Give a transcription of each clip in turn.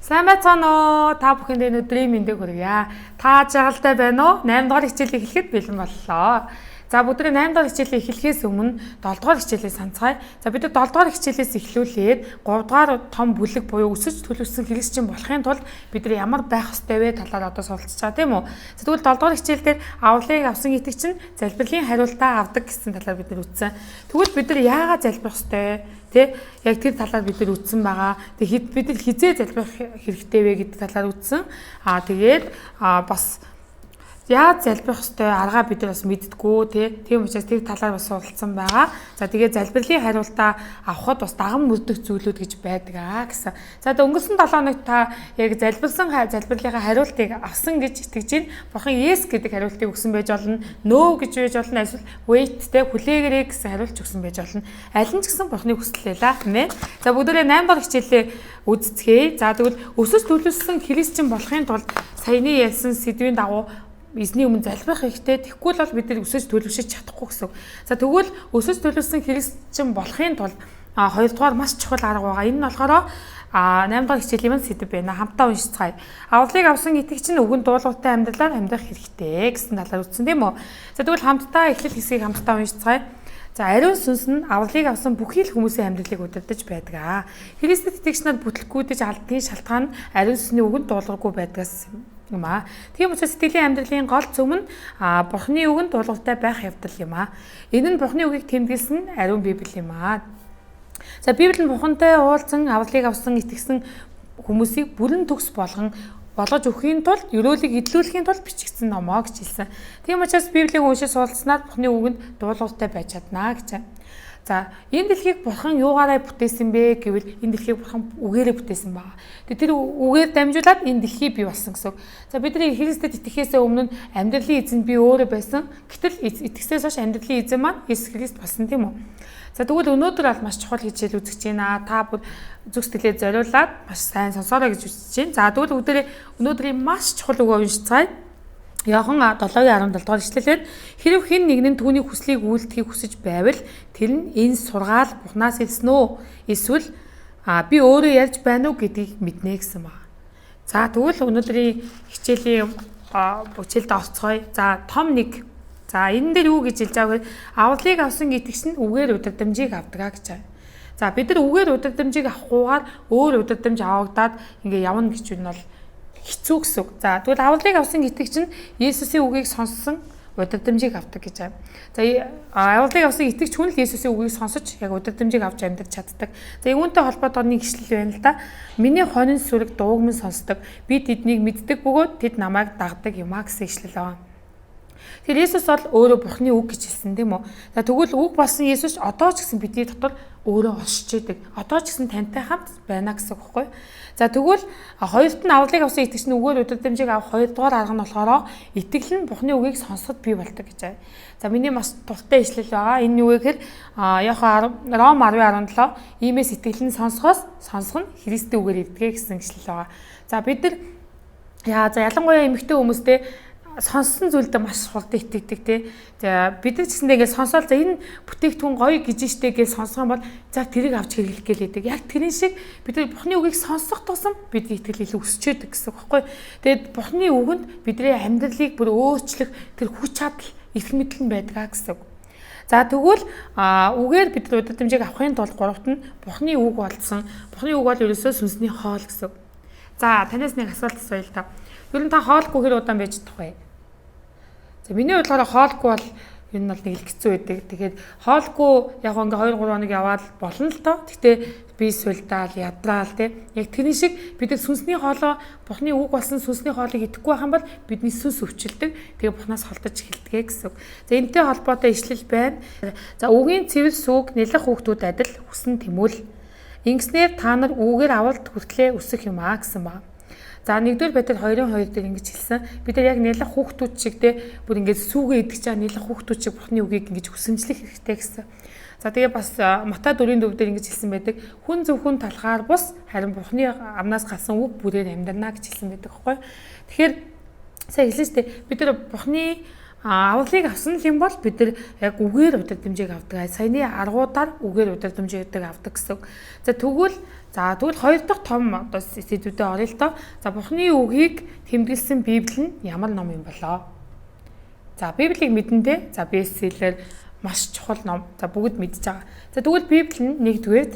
Сайн байцгаана уу? Та бүхэнд өнөөдрийн мэндийг хүргье. Та жаргалтай байна уу? 8 дугаар хичээлийг эхлэхэд бэлэн боллоо. За бүгдээ 8 дугаар хичээлийг эхлэхээс өмнө 7 дугаар хичээлээ санацгаая. За бид 7 дугаар хичээлээс эхлүүлээд 3 дугаар том бүлэг буюу өсөж төлөвлөсөн хэрэгсчин болохын тулд бид ямар байх ёстой вэ талаар одоо суралцж байгаа тийм үү? За тэгвэл 7 дугаар хичээл дээр авралыг авсан итгэгч нь залбирлын хариултаа авдаг гэсэн талаар бид үзсэн. Тэгвэл бид яагаад залбирх ёстой? Тэ яг тэр талаар бид нар үзсэн байгаа. Тэгээд бид нар хизээ залбирх хэрэгтэй вэ гэдэг талаар үзсэн. Тэгээд бас яаж залбирх ёстой аргаа бид нар бас мэддэггүй тийм учраас тэр талаар бас суралцсан байгаа. За тэгээд залбирлын хариултаа авахд бас даган мөрдөх зүйлүүд гэж байдаг гэсэн. За өнгөрсөн 7 хоногт та яг залбирлынхаа хариултыг авсан гэж итгэж байна. Бурхан yes гэдэг хариултыг өгсөн байж болно. No гэж байж болно. Эсвэл wait хүлээгээрэй гэсэн хариулт өгсөн байж болно. Аль нь ч гэсэн Бурханы хүсэл байлаа гэмээр. За бүгдээ 8 дахь хичээлээ үздэцгээе. За тэгвэл өсөж төлөвлөсөн христчин болохын тулд саяны ярьсан сэдвийн дагуу эзний өмнө залбирах хэрэгтэй. Тэгэхгүй л бид нар өсөж төлөвшөж чадахгүй гэсэн. За тэгвэл өсөж төлөвлөсөн христчин болохын тулд хоёрдугаар маш чухал арга байгаа. Энэ нь болохоор 8 дахь хичээлийн сэдв байна. Хамтдаа уншицгаая. Авралыг авсан итгэгч нь өгөн дуулууртай амьдралаар амьдрах хэрэгтэй гэсэн талаар үзсэн тийм үү? За тэгвэл хамтдаа эхлэл хэсгийг хамтдаа уншицгаая. За ариун сүнс нь авралыг авсан бүхий л хүмүүсийн амьдралыг удирдах байдаг. Христэд итгэгч нар бүтлгүүдэж алдгийн шалтгаан нь ариун сүнсний өгөн дуулуургүй байдгаас юм аа. Тийм учраас сэтгэлийн амьдралын гол зөв нь Бурхны үгэнд дуулууртай байх явдал юм аа. Энэ нь Бурхны үгийг тэмдэглэсэн ариун Библи юм аа. За Библи нь Бурхантай уулзсан авралыг авсан итгэсэн хүмүүсийг бүрэн төгс болгож өгөхийн тулд ёроолыг эдлүүлэхийн тулд бичигдсэн номоо гэж хэлсэн. Тийм учраас Библийг уншиж суралцсанаар Бурхны үгэнд дуулууртай байж чаднаа гэж. За энэ дэлхийг Бурхан юугаараа бүтээсэн бэ гэвэл энэ дэлхийг Бурхан үгээрээ бүтээсэн байна. Тэр үгээр дамжуулаад энэ дэлхий бий болсон гэсэн. За бидний Христэд итгэхээс өмнө амьдралын эзэн би өөрөө байсан. Гэтэл итгэсээс хойш амьдралын эзэн маань Иесус Христ болсон тийм үү? За тэгвэл өнөөдөр бол маш чухал хичээл үзэж байна. Та бүр зүг сэтгэлээ зориулаад маш сайн сонсоорой гэж үзэж байна. За тэгвэл өнөөдрийн маш чухал үгөө уншицгаая. Иохан 7:17 дугаар ишлэлээр хэрв хэн нэг нь түүний хүслийг үйлдэхийг хүсэж байвал тэр нь энэ сургаал Бурханаас ирсэн үү? Эсвэл би өөрөө ярьж байна уу гэдгийг мэднэ гэсэн байна. За тэгвэл өнөөдрийн хичээлийн бүчэлд орцгоё. За том 1. За энэ дээр юу гэж хэлж байгаа вэ? Авралыг авсан итгэгч нь үгээр удирдамжийг авдаг гэж байна. За бид нар үгээр удирдамжийг авахгүйгээр өөр удирдамж авагдаад ингээ явна гэж нь бол хэцүү гэсэн. За тэгвэл авралыг авсан итгэгч нь Есүсийн үгийг сонссон удирдамжийг авдаг гэж байна. За авралыг авсан итгэгч хүн л Есүсийн үгийг сонсож яг удирдамжийг авч амьдрч чаддаг. За үүнтэй холбоотой нэг ишлэл байна л да. Миний хонин сүрэг дууг минь сонсдог. Би тэднийг мэддэг бөгөөд тэд намайг дагдаг юм а гэсэн ишлэл байна. Тэр Есүс бол өөрөө Бурхны үг гэж хэлсэн тийм үү? За тэгвэл үг болсон Есүс одоо ч гэсэн бидний дотор өөрөө оршиж идэг. Одоо ч гэсэн тантай хамт байна гэсэн үг байхгүй юу? За тэгвэл хоёрт нь авралыг авсан итгэгч нь үгээр удирдамжийг авах хоёрдугаар арга нь болохоор итгэл нь Бурхны үгийг сонсоход бий болдог гэж байна. За миний бас дуртай ишлэл байгаа. Энэ юу вэ гэхээр Ром 10:17 иймээс итгэл нь сонсох нь Христийн үгээр ивдэгэ гэсэн ишлэл байгаа. За бид нар ялангуяа эмэгтэй хүмүүстэй сонссон зүйлдээ маш хурдан итгэдэг тий. За бид нар ч гэсэндээ ингээд сонсоол за энэ бүтээгдэхүүн гоё гэж штэ гэж сонсох юм бол за тэрийг авч хэрэглэх гэлээдэг. Яг тэрэн шиг бид нар Бурхны үгийг сонсох тусам бидний итгэл илүү өсчөөдөг гэсэн үг байхгүй. Тэгээд Бурхны үгэнд бидний амьдралыг бүр өөрчлөх тэр хүч чадал их мэдлэн байдаг гэсэн үг. За тэгвэл үгээр бид нар удирдамжийг авахын тулд гуравт нь Бурхны үг болсон. Бурхны үг бол ерөөсөө сүнсний хоол гэсэн үг. За танаас нэг асуулт асууя л та. Ер нь та хоолгүй хэр удаан байж чадах вэ? За миний бодлоор хоолгүй бол ер нь бол нэг хэцүү байдаг. Тэгэхээр хоолгүй яг ингээ 2-3 хоног яваад болно л тоо. Гэтэ би сүлдаал, ядраал тий. Яг тэрний шиг бид сүнсний хоолоо Бурхны үг болсон сүнсний хоолыг идэхгүй байх юм бол бидний сүнс өвчлөдөг. Тэгээ Бурхнаас холдож эхэлдэг гэсэн. За энэтэй холбоотой ишлэл байна. За үгийн цэвэр сүг нэлэх хүүхдүүд адил хүсэн тэмүүл. Ингэснээр та нар үгээр авалт хүртлээ өсөх юм аа гэсэн ба. За нэгдүгээр Петр 2:2 дээр ингэж хэлсэн. Бид нар яг нэлэх хүүхдүүд шиг те бүр ингэж сүүгээ идэх чаа нэлэх хүүхдүүд шиг Бурхны үгийг ингэж хүсэмжлэх хэрэгтэй гэсэн. За тэгээ бас Матай 4:4 дээр ингэж хэлсэн байдаг. Хүн зөвхөн талхаар бус харин Бурхны амнаас гарсан үг бүрээр амьдрнаа гэж хэлсэн байдаг байхгүй. Тэгэхээр сайн хэлсэн шүү дээ. Бид нар Бурхны авралыг авсан юм бол бид нар яг үгээр удирдамжийг авдаг. Саяны аргуудаар үгээр удирдамжийг авдаг гэсэн. Тэгвэл хоёр дахь том одоо сэдвүүдэд орё л доо. Бурхны үгийг тэмдэглэсэн Библи нь ямар ном юм болоо? Библийг мэдэндээ бестселлер маш чухал ном. Бүгд мэдж байгаа. Тэгвэл Библи нь нэгдүгээрт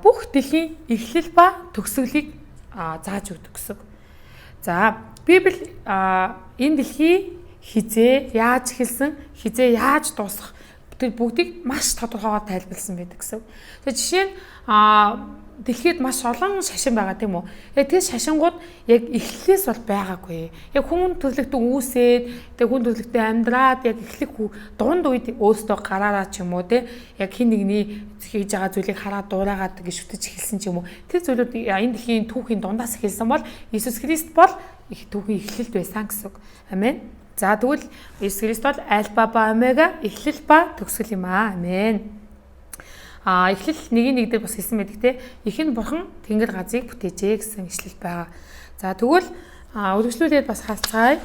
бүх дэлхийн эхлэл ба төгсгөлийг зааж өгдөг гэсэн. Библи энэ дэлхий хизээ яаж эхэлсэн, хизээ яаж дуусах тэр бүгдийг маш тодорхойгоор тайлбарласан байдаг гэсэн. Жишээ нь дэлхийд маш олон шашин байгаа тийм үү. Яг тэр шашингууд яг эхлэлээс бол байгаагүй. Яг хүн төрлөختөд үүсээд хүн төрлөختөд амьдраад яг эхлэх дунд үед өөртөө гараараа ч юм уу те яг хин нэгний хийж байгаа зүйлийг хараад дуурайгаад гიშгтэж эхэлсэн ч юм уу. Тэр зүйлүүд энэ дэлхийн түүхийн дундаас эхэлсэн бол Иесус Христ бол их түүхийн эхлэлт байсан гэсэн үг. Амен. Тэгвэл Иесус Христ бол альфа ба омега, эхлэл ба төгсгөл юм аа. Амен. Эхлэл нэг дээр бас хэлсэн байдаг те. Ихэнд бурхан тэнгэр газрыг бүтээжээ гэсэн ишлэл байгаа. Тэгвэл үргэлжлүүлээд бас харцгаая.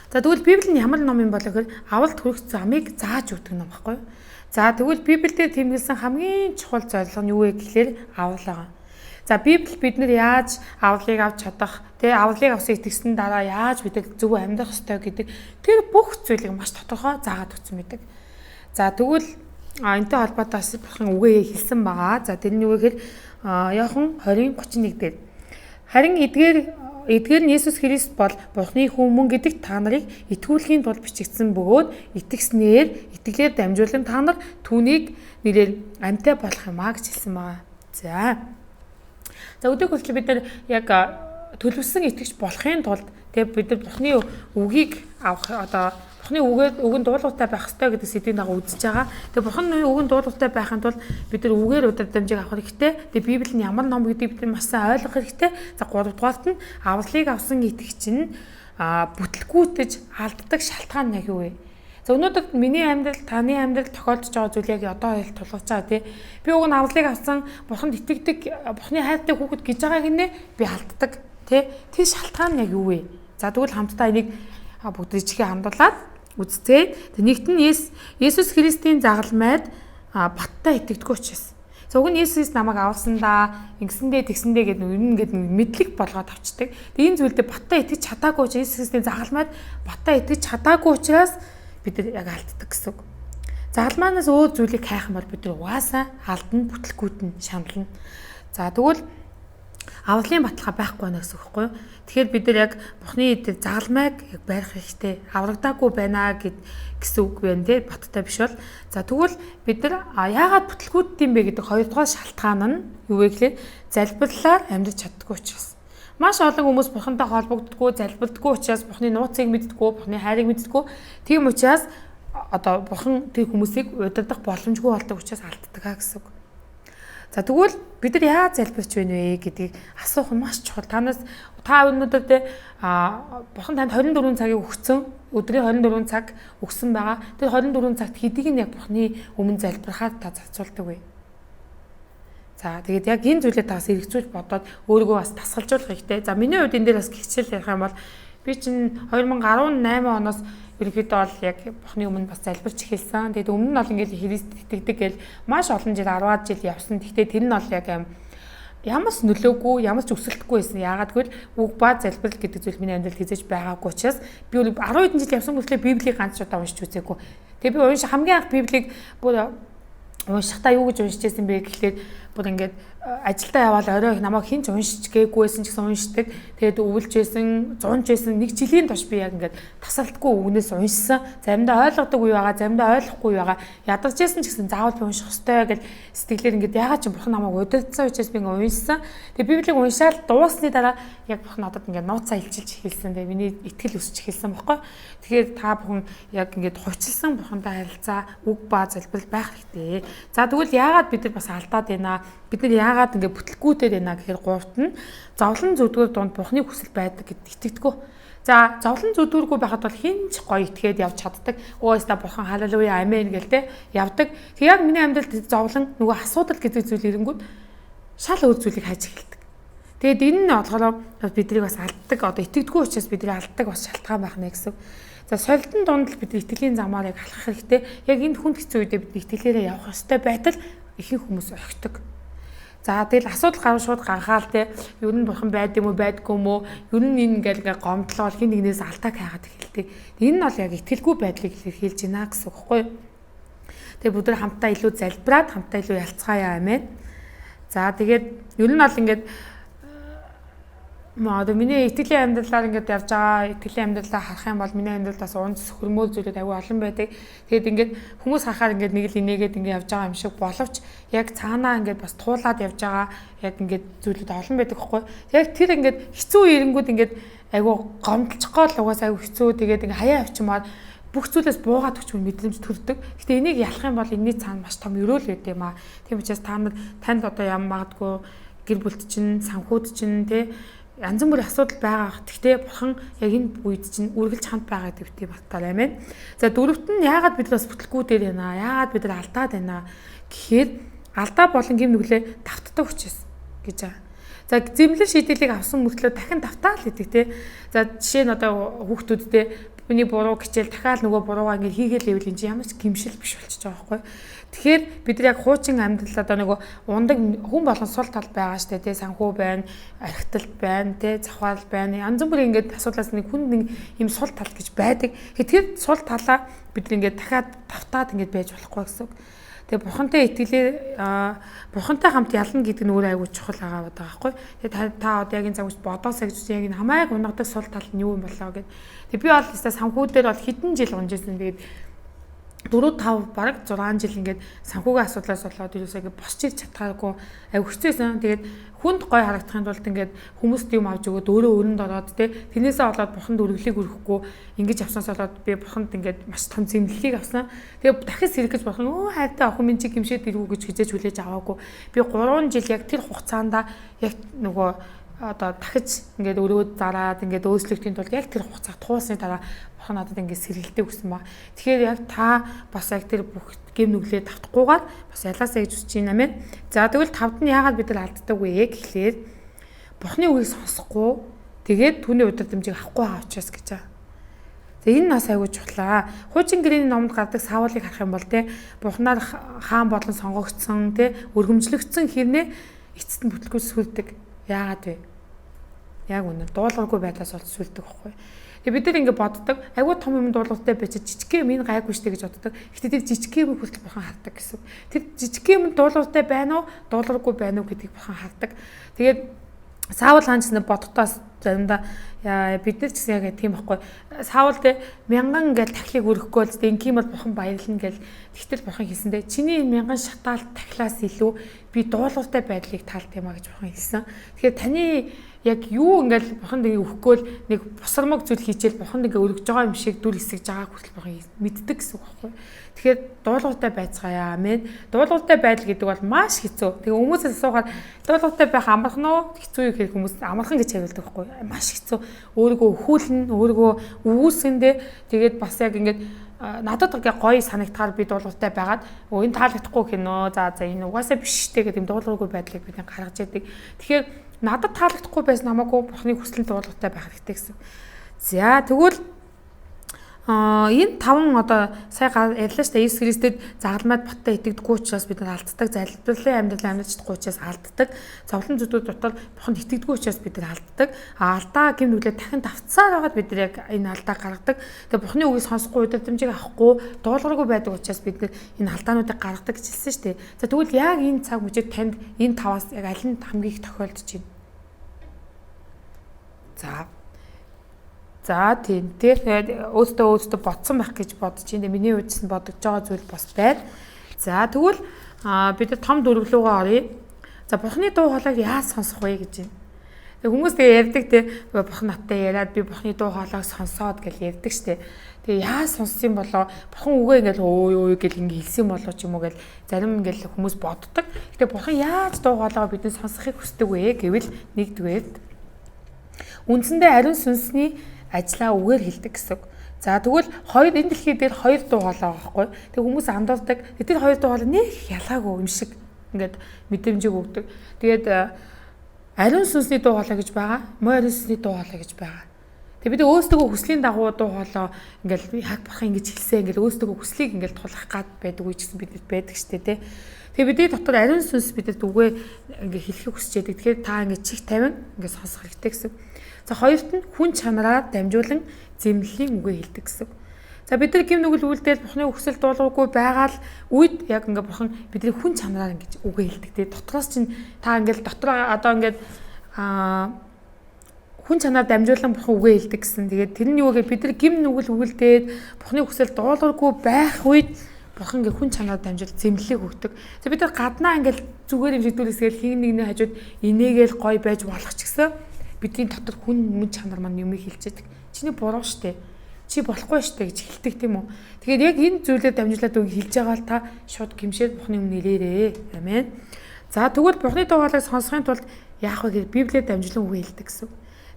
Тэгвэл Библи нь ямар ном юм болоо гэхээр авалт хүрэх замыг зааж өгдөг ном баггүй. Тэгвэл Библиэлд тэмдэглэсэн хамгийн чухал зорилго нь юу вэ гэхээр аврал байгаа. Библи бид нар яаж авралыг авч чадах, авралыг авсан итгэсэн дараа яаж бид зөв амьдрах ёстой гэдэг тэр бүх зүйлийг маш тодорхой заагаад өгсөн байдаг. Тэгвэл энэтэй холбоотой бурхан үгээ хэлсэн байгаа. Тэрний юу гэхээр Иохан 20:31 дээр харин эдгээр нь Иесус Христ бол Бурхны хүн гэдэг та нарыг итгүүлэхийн тулд бичигдсэн бөгөөд итгэснээр итгэлээр дамжуулан та нар түүнийг нэрээр амьтаа болох юмаа гэж хэлсэн байгаа. Өдөрт хүртэл бид нар яг төлөвсөн итгэж болохын тулд бид нар Бурхны үгийг авах Бурхны үгэнд дуулууртай байх ёстой гэдэг сэдвийн дагуу үзэж байгаа. Бурхны үгэнд дуулууртай байхын тулд бид нар үгээр удирдамжийг авах хэрэгтэй. Библи нь ямар ном гэдгийг бид нар маш сайн ойлгох хэрэгтэй. 3 дугаарт нь авралыг авсан итгэгч нь бүтлгүүтэж алддаг шалтгаан нь юу вэ? Өнөөдөр миний амьдрал, таны амьдрал тохиолдож байгаа зүйл яг одоо хэл тулгаж байгаа тий. Би уг нь авралыг авсан, бурханд итгэдэг, бурхны хайртай хүүхэд гэж байгаа гинэ би алддаг тий. Тэр шалтгаан нь яг юу вэ? Тэгвэл хамтдаа энийг бүгд ичгээ хандуулаад үзцээ. Нэгт нь Иесус Христийн загалмайд баттай итгэдэггүй учраас. Уг нь Иесус намайг авсандаа, ингэсэндээ тэгсэндээ гэдэг мэдлэг болгоод авчдаг. Энэ зүйлдээ баттай итгэж чадаагүй учраас Иесус Христийн загалмайд баттай итгэж чадаагүй учраас бид нар яг алддаг гэсэн үг. Загалмаанаас өөр зүйлийг хайх юм бол бид нар угаасаа алдна, бүтлгүүтэн шанална. Тэгвэл авралын баталгаа байхгүй байна гэсэн үг байхгүй юу? Тэгэхээр бид нар яг Бурхны эдэр загалмайг яг барих хэрэгтэй. Аврагдаагүй байна гэсэн үг байна тий, баттай биш бол. Тэгвэл бид нар яагаад бүтлгүүтт юм бэ гэдэг хоёрдугаар шалтгаан нь юу вэ гэхээр залбирлаар амьдарч чаддаггүй учраас. Маш олон хүмүүс бурхантай холбогддоггүй, залбирдаггүй учраас бурхны нууцыг мэддэггүй, бурхны хайрыг мэддэггүй. Тийм учраас бурхан тэр хүмүүсийг удирдах боломжгүй болдог учраас алддаг гэсэн үг. Тэгвэл бид нар яаж залбирч байна вэ гэдгийг асуух нь маш чухал. Та өнөөдөр бурхан танд 24 цагийг өгсөн, өдрийн 24 цаг өгсөн байгаа. Тэр 24 цагт хэдийг нь яг бурхны өмнө залбирахад та зарцуулдаг вэ? Тэгээд яг энэ зүйлээ таас хэрэгжүүлж бодоод өөрийгөө бас тасгалжуулах хэрэгтэй. Миний хувьд энэ дээр бас гихчил ярих юм бол би чинь 2018 оноос ерөнхийдөө бол яг бурхны өмнө бас залбирч эхэлсэн. Тэгээд өмнө нь бол ингээд Христ итгэдэг гэл маш олон жил 10-аад жил явсан. Гэхдээ тэр нь бол яг ямарч нөлөөгүй, ямарч өсөлтгүй байсан. Яагаад гэвэл үг ба залбирал гэдэг зүйл миний амьдралд хийж байгаагүй учраас би 10 хэдэн жил явсан мөртлөө Библийг ганц удаа уншиж үзээгүй. Тэгээд би хамгийн анх Библийг бүр уншихдаа юу гэж уншиж байсан бэ гэхлээр бүр ингээд ажилдаа явбал орой их намайг хинч уншиж гээгүйсэн ч гэсэн уншдаг. Тэгээд өвлж байсан, зунж байсан. Нэг жилийн турш би яг ингээд тасралтгүй үгнээс уншсан. Заримдаа ойлгодог үе байгаа, заримдаа ойлгохгүй үе байгаа. Ядарч байсан ч гэсэн заавал би унших ёстой гэж сэтгэлээр ингээд ягаад ч бурхан намайг удирдсан учраас би ингээд уншсан. Тэгээд Библийг уншаад дуусны дараа яг бурхан надад ингээд нууцаа илчилж эхэлсэн. Тэгээд миний итгэл өсч эхэлсэн байхгүй. Тэгэхээр та бүхэн яг ингээд хувьчилсан бурхантай харилцаа, үг ба залбирал байх хэрэгтэй. Тэгвэл яагаад бид нар бас алдаад байна? Бид нар яагаад ингэ бүтлгүүтээр байна гэхээр гуравт нь зовлон зүдгүүр донд бурхны хүсэл байдаг гэдэгт итгэдэггүй. Зовлон зүдгүүргүй байхад бол хинч гоё итгээд явж чаддаг. Өөста бурхан халелуя амен гэл те явдаг. Тэг яг миний амьдралд зовлон нөгөө асуудал гэдэг зүйл ирэнгүүт шал өөр зүйлийг хайж эхэлдэг. Тэгээд энэ нь болохоор биднийг бас алддаг, одоо итгэдэггүй учраас бидний алддаг бас шалтгаан байх нэ гэсэн. За солилтын дунд л бид итгэлийн замаар яг алхах хэрэгтэй. Яг энэ хүнд хэцүү үедээ бид итгэлээрээ явах ёстой байтал ихэнх хүмүүс орхидог. За тэгэл асуудал гарав шууд ганхаал те ер нь бурхан байд юм уу байдгүй юм уу ер нь энэ ингээл гомдлол хин нэгнээс алдааг хайгаад эхэлдэг. Энэ нь бол яг итгэлгүй байдлыг хэлж байна гэсэн үг байхгүй юу? Тэгээ бүгд хамтдаа илүү залбираад хамтдаа илүү ялцгаая амин. За тэгээд ер нь бол ингээд одоо миний итгэлийн амьдралаар ингээд явж байгаа итгэлийн амьдралаа харах юм бол миний амьдралд бас унц хөрмөөл зүйлүүд аюу олон байдаг. Тэгээд ингээд хүмүүс харахаар ингээд нэг л инээгээд ингээд явж байгаа юм шиг боловч яг цаанаа ингээд бас туулаад явж байгаа яг ингээд зүйлүүд олон байдаг хгүй. Яг тэр ингээд хэцүү ирэнгүүд ингээд аюу гомдлцохгүй л угаас аюу хэцүү тэгээд ингээд хаяа авчмаар бүх зүйлээс буугаад өгч мэдрэмж төрдөг. Гэтэ энийг ялах юм бол энэний цаана маш том өрөөл байд юм аа. Тийм учраас танд одоо ям магадгүй гэр бүлт чинь санхүүд чинь тий янз бүрийн асуудал байгаа. Гэхдээ бурхан яг энэ үед чинь үргэлж хамт байгаа гэдэгт баталаа амин. За дөрөвт нь яагаад бид бас бүтлгүү дээр байна? Яагаад бид нар алдаад байна гэхээр алдаа болон гим нүглээ давтдаг учраас гэж байгаа. За зэмлэл шийдэлийг авсан мөртлөө дахин давтаал гэдэг тий. За жишээ нь одоо хүүхдүүдтэй миний буруу хичээл дахиад нөгөө буруугаа ингэ хийгээл ивэл энэ чинь ямар ч гимшил биш болчихж байгаа байхгүй. Тэгэхээр бид нар яг хуучин амьдрал одоо нөгөө ундаг хүн болон сул тал байгаа штэ тий санхүү байна, архиталт байна, тий завхаал байна. Янз бүрийн ингээд асуудлаас нэг хүн нэг юм сул тал гэж байдаг. Тэгэхээр сул талаа бид нар ингээд дахиад давтаад ингээд байж болохгүй гэсэн үг. Тэгээ бурхантай итгэлээ бурхантай хамт ялна гэдэг нь өөр аягүй чухал байгаа байхгүй. Тэгээ та одоо яг энэ цаг үед бодоосаа гэж яг энэ хамааг унагадаг сул тал нь юу юм болоо гэд. Тэгээ би бол өстой санхүүдээр бол хэдэн жил унжсэн. Тэгээд 4-5 бараг 6 жил ингээд санхүүгийн асуудлаас болоод юусаа ингээд босч иж чадхаагүй аягүй хэцүүсэн. Тэгээд хүнд гой харагдахын тулд ингээд хүмүүст юм авч өгөөд өөрөө өрөнд ороод те тэрнээсээ болоод бурханд өргөлийг өргөхгүй ингэж авснаас болоод би бурханд ингээд маш том зэмлэлийг авсан. Тэгээд дахиж сэргэж бурхан хайртай охин минь чи гимшээд ирвүү гэж хизээж хүлээж аваагүй. Би 3 жил яг тэр хугацаанд яг нөгөө одоо дахиж ингээд өрөөд зараад ингээд өөрчлөгдөхийн тулд яг тэр хугацаа туулсны дараа бурхан надад ингээд сэргэлдээ өгсөн ба. Тэгэхээр яг та бас яг тэр бүх гэм нүглээ давтахгүйгээр бас ялаасаа гэж хүсэж байна мэн. За тэгвэл тавд нь яагаад бид нар алддаг вэ гэхлээр бурханы үгийг сонсохгүй тэгээд түүний удирдамжийг авахгүй байгаа учраас гэж байгаа. За энэ нас аягүй чухлаа. Хуучин гэрээний номонд гардаг саавлыг харах юм бол те бурханаар хаан болон сонгогдсон те өргөмжлөгдсөн хэрнээ эцэст нь бүтлгүүс сүрдэг. Яагаад вэ? Яг үнэ дуулгаргүй байдлаас бол сүрдэг байхгүй. Тэгээ бид нар ингэ боддог. Айгуу том юм дуулгартай байж жижиг юм энэ гайгүй штэ гэж боддог. Гэхдээ тэр жижиг юм хүртэл бурхан хардаг гэсэн. Тэр жижиг юм дуулгартай байна уу, дуулгаргүй байна уу гэдгийг бурхан хардаг. Тэгээд Саул хаанчны бодготоос заримдаа бид нар ч гэсэн яг тийм байхгүй. Саул тэ мянган ингээл тахлыг өргөхгүй л ингээм бол бурхан баярлна гэл тэгтэл бурхан хэлсэндээ чиний мянган шатаалт тахлаас илүү би дуулууртай байдлыг таалт юмаа гэж бурхан хэлсэн. Тэгэхээр таны яг юу ингээл бурханд ингээ өгөхгүй л нэг бусармаг зүйл хийчихэл бурханд ингээ өргөж байгаа юм шиг дүр хэсэж байгааг хүртэл бурхан мэддэг гэсэн үг байхгүй. Тэгэхээр дуулууртай байцгаая амин. Дуулууртай байдал гэдэг бол маш хэцүү. Тэгээ хүмүүсээс асуугаад дуулууртай байх амархан уу хэцүү юу гэхээр хүмүүс амархан гэж хариулдаг байхгүй. Маш хэцүү. Өөрийгөө өхүүлнэ, өөрийгөө өвүүлсэндээ тэгээд бас яг ингээд надад гоё санагтахаар би дуулууртай байгаад энэ таалагдахгүй гинөө. За энэ угаасаа биш штэ гэдэг юм дуулуургүй байдлыг бид гаргаж яадаг. Тэгэхээр надад таалагдахгүй байсан намаагүй бурхны хүсэл дуулууртай байх хэрэгтэй гэсэн. За тэгвэл энэ 5 одоо сая ярьлаа шүү дээ. Иесус Христэд загалмайд баттай итгэдэггүй учраас бид нар алддаг. Залбирлын амьдрал амьдарч чадахгүй учраас алддаг. Зовлон зүдүүд дотор бурханд итгэдэггүй учраас бид нар алддаг. Алдаа гэм нүглээ дахин давтсаар байгаад бид нар яг энэ алдаа гаргадаг. Тэгээ бурхны үгийг сонсохгүй удирдамжийг авахгүй дуулгаргүй байдаг учраас бид нар энэ алдаануудыг гаргадаг гэж хэлсэн шүү дээ. За тэгвэл яг энэ цаг мөчид танд энэ 5-аас яг аль нь хамгийн их тохиолдож байна? За тийм тэгээд өөртөө ботсон байх гэж бодож байна. Миний үдс нь бодож байгаа зүйл бас байна. За тэгвэл бид нар том дөрвөлөөгөө оръё. За бурхны дуу хоолойг яаж сонсох вэ гэж байна. Тэг хүмүүс тэгээ ярьдаг те бурхан наттай яриад би бурхны дуу хоолойг сонсоод гэж ярьдаг штэ. Тэгээ яаж сонссон болоо бурхан үгээ ингээл өө гэл ингээ хэлсэн болоо ч юм уу гэл зарим ингээл хүмүүс боддог. Гэтэ бурхан яаж дуу хоолойгоо бидний сонсохыг хүсдэг вэ гэвэл нэгдүгээр үндсэндээ ариун сүнсний ажлаа үгээр хэлдэг гэсэн. За тэгвэл энэ дэлхий дээр 2 дуу хоолой байгаа байхгүй. Тэг хүмүүс андуурдаг. Тэр 2 дуу хоолой нэг ялгаагүй юм шиг ингээд мэдрэмжийг өгдөг. Тэгээд ариун сүнсний дуу хоолой гэж байгаа. Муу ариун сүнсний дуу хоолой гэж байгаа. Тэгээ бид өөрсдөө хүслийн дагуу дуу хоолой ингээл яг бурхан ингэж хэлсэн ингээл өөрсдөө хүслийг ингээл тулах гад байдаг үе гэсэн бидэд байдаг штэ тий. Тэгээ бидний дотор ариун сүнс бидэд үгээ ингээ хэлхийг хүсэж байдаг. Тэгэхээр та ингээ чих тавин ингээ сонсох хэрэгтэй гэсэн. За хоёрт нь хүн чанараар дамжуулан зэмлэлийн үгээ хэлдэг гэсэн. За бид нар гим нүгэл үйлдэл бурхны хүсэл дуулуугүй байгаа л үед яг ингээ бурхан бидний хүн чанараар ингээ үгээ хэлдэг тий. Дотроос чинь та ингээл дотроо одоо ингээд хүн чанаар дамжуулан бурхан үгээ хэлдэг гэсэн. Тэгээд тэрний үгээ бид нар гим нүгэл үлдээд бурхны хүсэл дуулуургүй байх үед бурхан ингээ хүн чанаар дамжуул зэмлэлийг өгдөг. За бид нар гаднаа ингээл зүгээр юм шийдвэрлэсгээл хин нэгний хажууд инээгээл гой байж болох ч гэсэн бидний дотор хүн чанар маань юм хэлцээдэг. Чиний буруу штэ. Чи болохгүй штэ гэж хэлдэг тийм үү. Тэгэхээр яг энэ зүйлээр дамжуулаад үг хэлж байгаа л та шууд гимшээд бурхны өмнө нэлээрээ. Амен. За тэгвэл бурхны дуу хоолойг сонсохын тулд яах вэ гэхээр Библиэд дамжуулан үг хэлдэг гэсэн.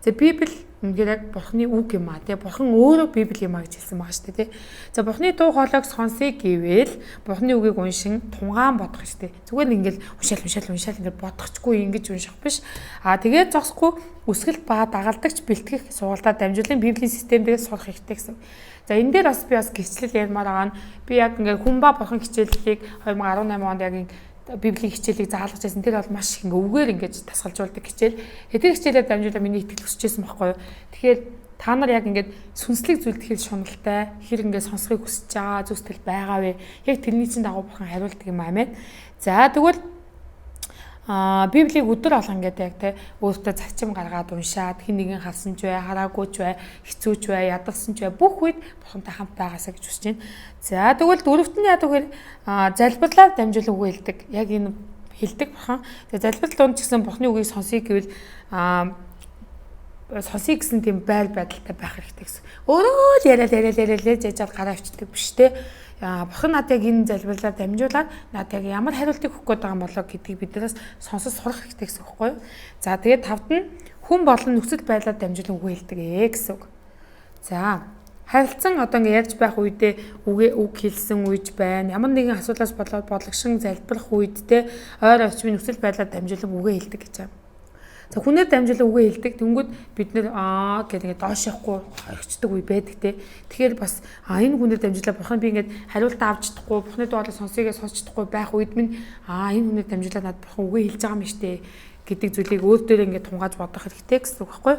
За Библи үнээр яг бурхны үг юм аа тий. Бурхан өөрөө Библи юм аа гэж хэлсэн байгаа шүү дээ тий. За бурхны дуу хоолойг сонсъё гэвэл бурхны үгийг уншин тунгаан бодох шүү дээ. Зүгээр ингээл уншаал ингээд бодохчгүй ингэж унших биш. Тэгээд зогсохгүй үсгэлт ба дагалдагч бэлтгэх сургалтад дамжуулан Библийн системдээ сурах хэрэгтэй гэсэн. За энэ дээр бас би бас гэрчлэл ярмаар байгаа нь би яг ингээд хүн ба бурхан хичээллийг 2018 онд яг Библийн хичээлийг заалгаж байсан. Тэр бол маш их үгээр ингэж тасгалжуулдаг хичээл. Тэр хичээлээр дамжуулаад миний итгэл өсчихсэн байхгүй юу. Тэгэхээр та нар яг ингэж сүнслэг зүйлд хэр шуналтай, хэр ингэж сонсхийг хүсэж байгаа зүйлсэл байгаа вэ? Яг тэрний чинь дагуу бурхан хариулдаг юм аа. За тэгвэл Библийг өдөр алган гэдэг яг те өөртөө цачим гаргаад уншаад хин нэгэн харсан ч бай, хараагүй ч бай, хэцүү ч бай, ядарсан ч бай бүх үед бурхантай хамт байгаасаа гэж хүсэж байна. За тэгвэл дөрөвт нь яадаг вэ? Залбирлаар дамжуулан үг хэлдэг. Яг энэ хэлдэг бурхан. Тэгээ залбирал донд ч гэсэн бурхны үгийг сонсъё гэвэл сонсъё гэсэн тийм байр байдалтай байх хэрэгтэй гэсэн. Өөрөө л яриад яжаад гараа авчдаг биш те. Бурхан над яг энэ залбирлаар дамжуулаад над яг ямар хариултыг өгөх гээд байгаа юм болоо гэдгийг биднээс сонсож сурах хэрэгтэй гэсэн үг байхгүй юу? За тэгээд тавд нь хүн болон нөхцөл байдлаар дамжуулан үг хэлдэг гэсэн үг. За харилцан одоо ингэ ярьж байх үедээ үг хэлсэн үеж байна. Ямар нэгэн асуудлаас болоод бодлогошин залбирах үед те ойр орчмын нөхцөл байдлаар дамжуулан үгээ хэлдэг гэж байна. За хүнээр дамжуулан үгээ хэлдэг. Тэнгүүд бид нэр гэх ингэ доош явахгүй орхичдаг үе байдаг те. Тэгэхээр бас энэ хүнээр дамжуулаад бурхан би ингэ хариултаа авч чадахгүй, бурхны дуу хоолой сонсъё сонсч чадахгүй байх үед минь энэ хүнээр дамжуулаад над бурхан үгээ хэлж байгаа юм штэ гэдэг зүйлийг өөр дээр ингэ тунгааж бодох хэрэгтэй гэсэн үг байхгүй.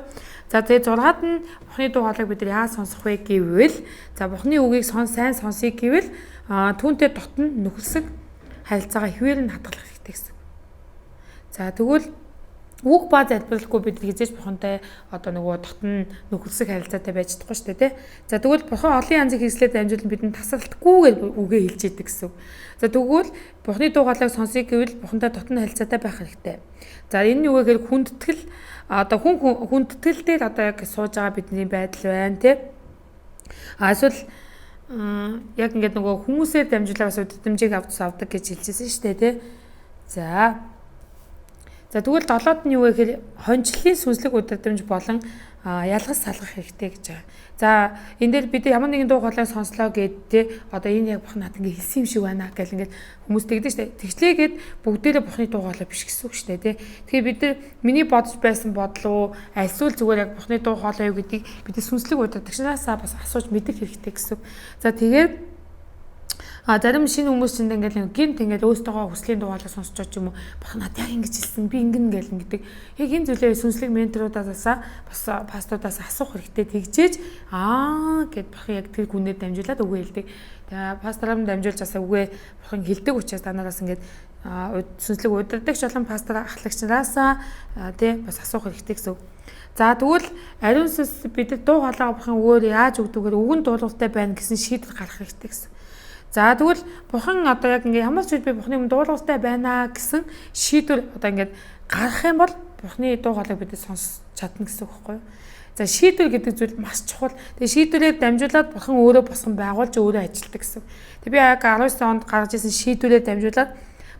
За тэгээ 6-ад нь бурхны дуу хоолойг бид нар яа сонсох вэ гэвэл за бурхны үгийг сайн сонсъё гэвэл түүнтэй дотн нөхөлсөг харилцаагаа хിവэр нь хадгалах хэрэгтэй гэсэн. За тэгвэл үг ба залбирлахгүй бид хизээж бурхантай одоо нөгөө дотн нөхөлсөг харилцаатай байж чадахгүй шүү дээ тий. За тэгвэл бурхан олон янзын хэрэгслээр дамжуулан бидэнд тасралтгүйгээр үгээ хэлж идэг гэсэн. За тэгвэл бурхны дуу хоолойг сонсъё гэвэл бурхантай дотн харилцаатай байх хэрэгтэй. За энэ нь юу гэхээр хүндэтгэл одоо хүндэтгэл дээр одоо яг сууж байгаа бидний байдал байна тий. Эсвэл яг ингээд нөгөө хүмүүсээр дамжуулаад бас үдэмжийг авдаг гэж хэлжсэн шүү дээ тий. За тэгвэл 7-д нь юу вэ гэхээр хончлын сүнслэг удирдамж болон ялгас салгах хэрэгтэй гэж байгаа. За энэ дээр бид ямар нэгэн дуу хоолой сонслоо гэдээ одоо энэ яг бурхан над ингэ хэлсэн юм шиг байна гэл ингээд хүмүүс тэгдэж штэ. Тэгчлээгээд бүгдээрээ бурханы дуу хоолой биш гэсэн үг штэ тий. Тэгэхээр бид нар миний бодож байсан бодлоо альсвал зүгээр яг бурханы дуу хоолой юу гэдгийг бид сүнслэг удирдагчнаасаа бас асууж мэдэх хэрэгтэй гэсэн. За тэгээд зарим шинэ хүмүүс чинь ингээл гинт ингээл өөртөөгөө хүслийн дуу хоолой сонсч байгаа юм уу? Бурхан над яг ингэж хэлсэн би ингэн гэл ингэдэг. Яг энэ зүйлээ сүнслэг менторуудаас бас пастуудаас асуух хэрэгтэй тэгжээж гэд бурхан яг тэр хүнээр дамжуулаад үгээ хэлдэг. Тэгээ пасторам дамжуулж асаа үгээ бурхан хэлдэг учраас танараас ингээд сүнслэг удирдагч болон пастор ахлагчнаасаа тий бас асуух хэрэгтэй гэсэн. За тэгвэл ариун сүнс бидэд дуу хоолойгоо бурхан өөр яаж өгдөгөөр өгөн дуулууртай байна гэсэн шийдвэр гаргах хэрэгтэй гэсэн. За тэгвэл бурхан одоо яг ингээ ямар ч зүйл би бурханы өмнө дуулууртай байна гэсэн шийдвэр одоо ингээд гаргах юм бол бурханы дуу хоолойг бид сонсч чадна гэсэн үг байхгүй юу? За шийдвэр гэдэг зүйл маш чухал. Тэгээ шийдвэрээр дамжуулаад бурхан өөрөө босгон байгуулж өөрөө ажилладаг гэсэн. Тэг би яг 19 онд гаргаж ирсэн шийдвэрээр дамжуулаад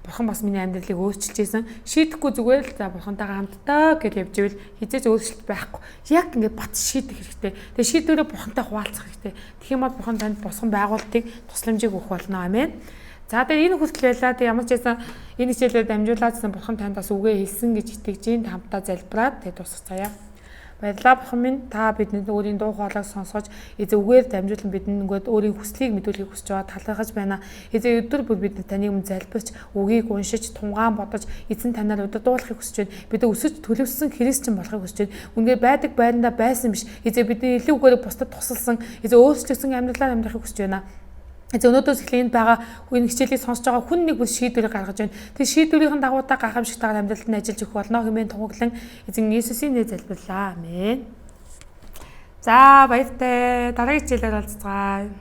бурхан бас миний амьдралыг өөрчилж ийсэн. Шийдэхгүй зүгээр л за бурхантайгаа хамтдаа гэж явж ивэл хизээж өөрчлөлт байхгүй. Яг ингээд бат шийдэх хэрэгтэй. Тэгээ шийдвэрээ бурхантай хуваалцах хэрэгтэй. Тэгэх юм бол бурхан танд босгон байгуулалтыг тусламжийг өгөх болно. Амен. За тэгээ энэ хүртэл байлаа. Тэг ямар ч байсан энэ хичээлээр дамжуулаадсан бурхан танд бас үгээ хэлсэн гэж итгэж ин хамтдаа залбираад тэг дуусгацгаая. Баярлалаа бурхан минь та бидэнд өөрийн дуу хоолойг сонсгож эзэн үгээр дамжуулан бидэнд ингээд өөрийн хүслийг мэдүүлэхийг хүсэж байгаа талархаж байна. Эзэн өдөр бүр бидэнд таны өмнө залбирч үгийг уншиж тунгаан бодож эзэн танаар удирдуулахыг хүсэж байна. Бид өсөж төлөвсөн христчин болохыг хүсэж байна. Үнээр байдаг байрандаа байсан биш. Эзэн бидний илүү үгээр бусдад тусалсан эзэн өөрчлөсөн амьдралаар амьдрахыг хүсэж байна. Эзэн өнөөдөөс эхлээд байгаа энэ хичээлийг сонсож байгаа хүн нэг бүр шийдвэрийг гаргаж байна. Тэр шийдвэрийн дагуу та гайхамшигтайгаар амьдралд нь ажиллаж өгөх болно хэмээн тунгаглан эзэн Иесусийн нэрээр залбирлаа. Амен. За баяртай. Дараагийн хичээлээр уулзцгаая.